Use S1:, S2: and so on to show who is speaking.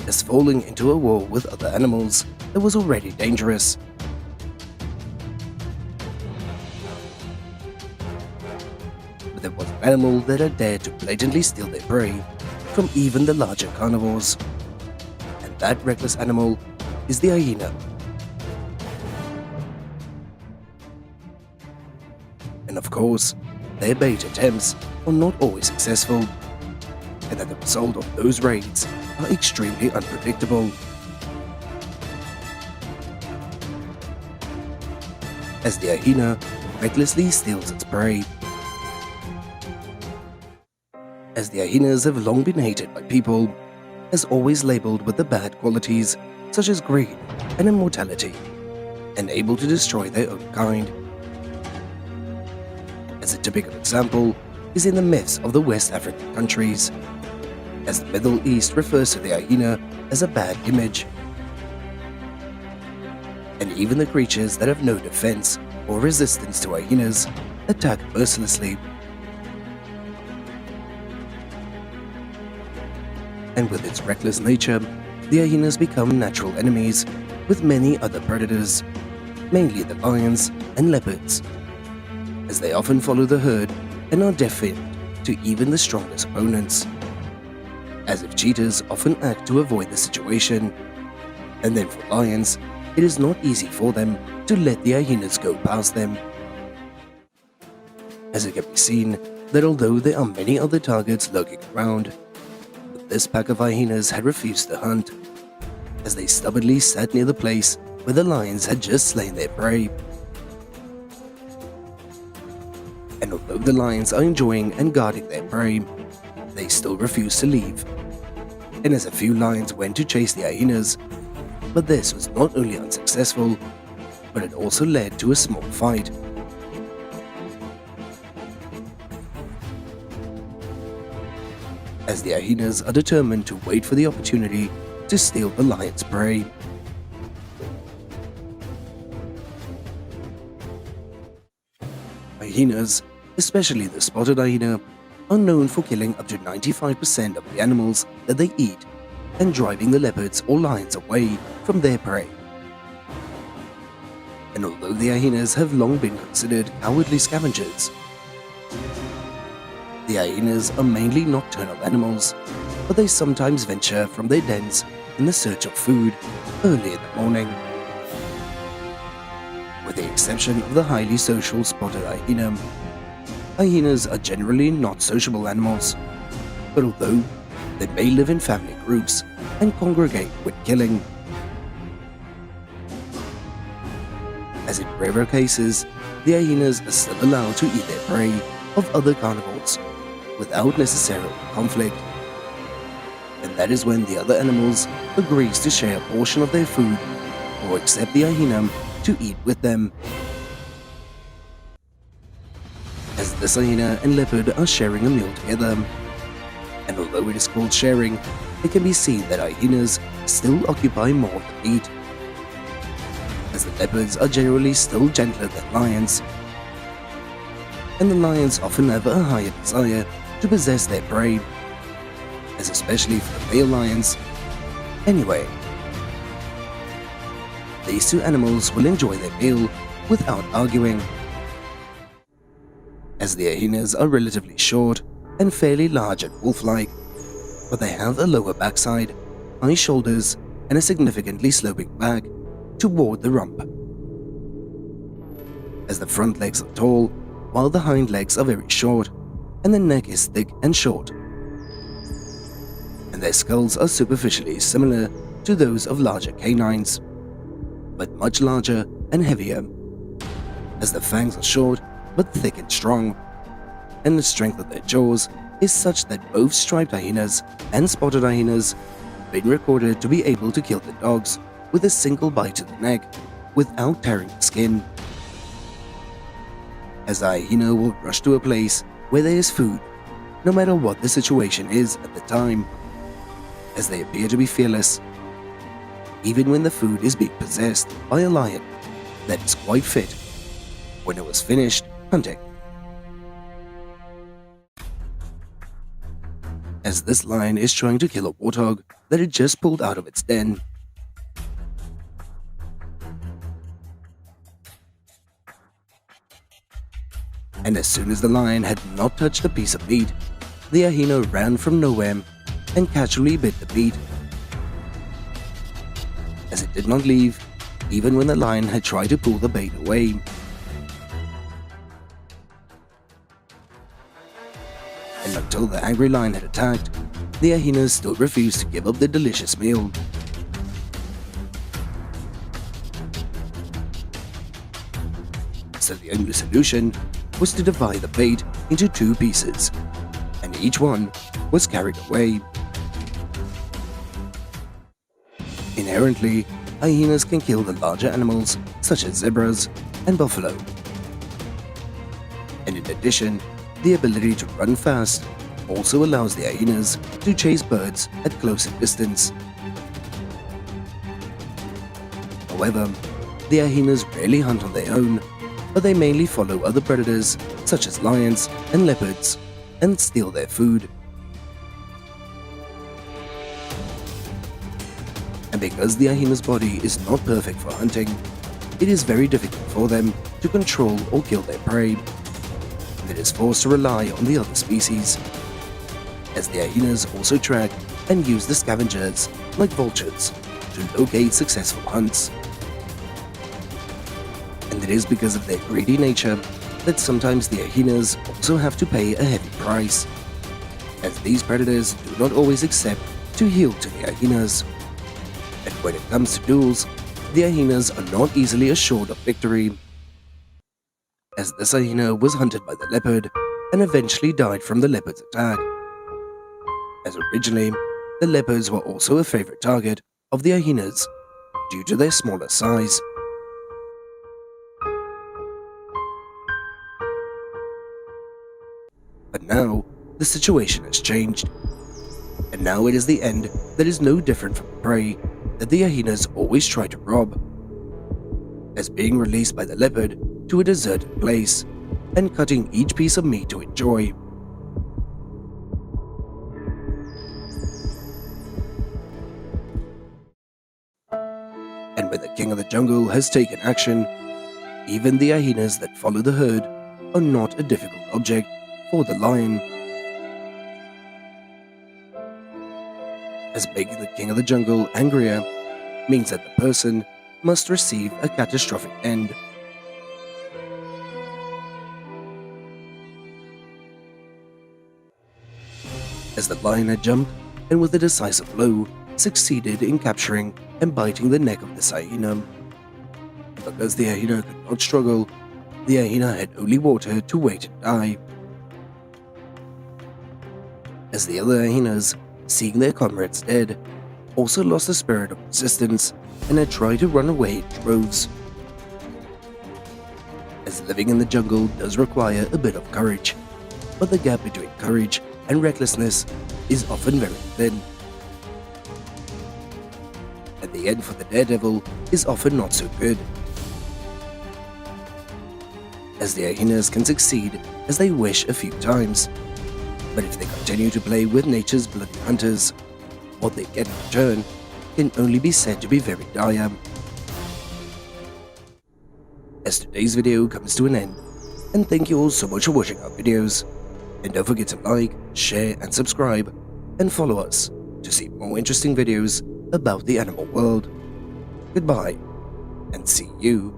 S1: as falling into a war with other animals that was already dangerous. But there was an animal that had dared to blatantly steal their prey from even the larger carnivores. And that reckless animal is the hyena. And of course, their bait attempts are not always successful, and that the result of those raids are extremely unpredictable. As the hyena recklessly steals its prey. As the hyenas have long been hated by people, as always labeled with the bad qualities such as greed and immortality, and able to destroy their own kind. As a typical example is in the myths of the West African countries, as the Middle East refers to the hyena as a bad image. And even the creatures that have no defense or resistance to hyenas attack mercilessly. And with its reckless nature, the hyenas become natural enemies with many other predators, mainly the lions and leopards, as they often follow the herd and are deafened to even the strongest opponents. As if cheetahs often act to avoid the situation, and then for lions, it is not easy for them to let the hyenas go past them. As it can be seen that although there are many other targets lurking around, this pack of hyenas had refused to hunt, as they stubbornly sat near the place where the lions had just slain their prey. And although the lions are enjoying and guarding their prey, they still refuse to leave. And as a few lions went to chase the hyenas, but this was not only unsuccessful, but it also led to a small fight. As the hyenas are determined to wait for the opportunity to steal the lion's prey. Hyenas, especially the spotted hyena, are known for killing up to 95% of the animals that they eat and driving the leopards or lions away from their prey. And although the hyenas have long been considered cowardly scavengers, the hyenas are mainly nocturnal animals, but they sometimes venture from their dens in the search of food early in the morning. With the exception of the highly social spotted hyena, hyenas are generally not sociable animals, but although they may live in family groups and congregate when killing, as in rarer cases, the hyenas are still allowed to eat their prey of other carnivores without necessarily conflict, and that is when the other animals agrees to share a portion of their food or accept the hyena to eat with them. As this hyena and leopard are sharing a meal together, and although it is called sharing, it can be seen that hyenas still occupy more of the meat, as the leopards are generally still gentler than lions, and the lions often have a higher desire to possess their prey, as especially for the male lions. Anyway, these two animals will enjoy their meal without arguing. As the hyenas are relatively short and fairly large and wolf-like, but they have a lower backside, high shoulders, and a significantly sloping back toward the rump. As the front legs are tall, while the hind legs are very short, and the neck is thick and short. And their skulls are superficially similar to those of larger canines, but much larger and heavier, as the fangs are short but thick and strong, and the strength of their jaws is such that both striped hyenas and spotted hyenas have been recorded to be able to kill the dogs with a single bite to the neck without tearing the skin. As a hyena will rush to a place where there is food, no matter what the situation is at the time, as they appear to be fearless, even when the food is being possessed by a lion that is quite fit when it was finished hunting. as this lion is trying to kill a warthog that it just pulled out of its den. And as soon as the lion had not touched a piece of meat, the hyena ran from nowhere and casually bit the meat, as it did not leave even when the lion had tried to pull the bait away. And until the angry lion had attacked, the hyenas still refused to give up their delicious meal. So the only solution was to divide the bait into 2 pieces, and each one was carried away. Inherently, hyenas can kill the larger animals such as zebras and buffalo. And in addition, the ability to run fast also allows the hyenas to chase birds at closer distance. However, the hyenas rarely hunt on their own, but they mainly follow other predators such as lions and leopards and steal their food. And because the hyena's body is not perfect for hunting, it is very difficult for them to control or kill their prey, and it is forced to rely on the other species, as the hyenas also track and use the scavengers, like vultures, to locate successful hunts. And it is because of their greedy nature that sometimes the hyenas also have to pay a heavy price, as these predators do not always accept to yield to the hyenas. And when it comes to duels, the hyenas are not easily assured of victory, as this hyena was hunted by the leopard and eventually died from the leopard's attack, as originally the leopards were also a favorite target of the hyenas due to their smaller size. But now, the situation has changed, and now it is the end that is no different from the prey that the hyenas always try to rob, as being released by the leopard to a deserted place and cutting each piece of meat to enjoy. And when the king of the jungle has taken action, even the hyenas that follow the herd are not a difficult object for the lion, as making the king of the jungle angrier means that the person must receive a catastrophic end. As the lion had jumped and with a decisive blow succeeded in capturing and biting the neck of the hyena. Because the hyena could not struggle, the hyena had only water to wait and die. As the other hyenas, seeing their comrades dead, also lost the spirit of resistance and had tried to run away in droves. As living in the jungle does require a bit of courage, but the gap between courage and recklessness is often very thin. And the end for the daredevil is often not so good, as the hyenas can succeed as they wish a few times, but if they continue to play with nature's bloody hunters, what they get in return can only be said to be very dire. As today's video comes to an end, and thank you all so much for watching our videos, and don't forget to like, share and subscribe, and follow us to see more interesting videos about the animal world. Goodbye, and see you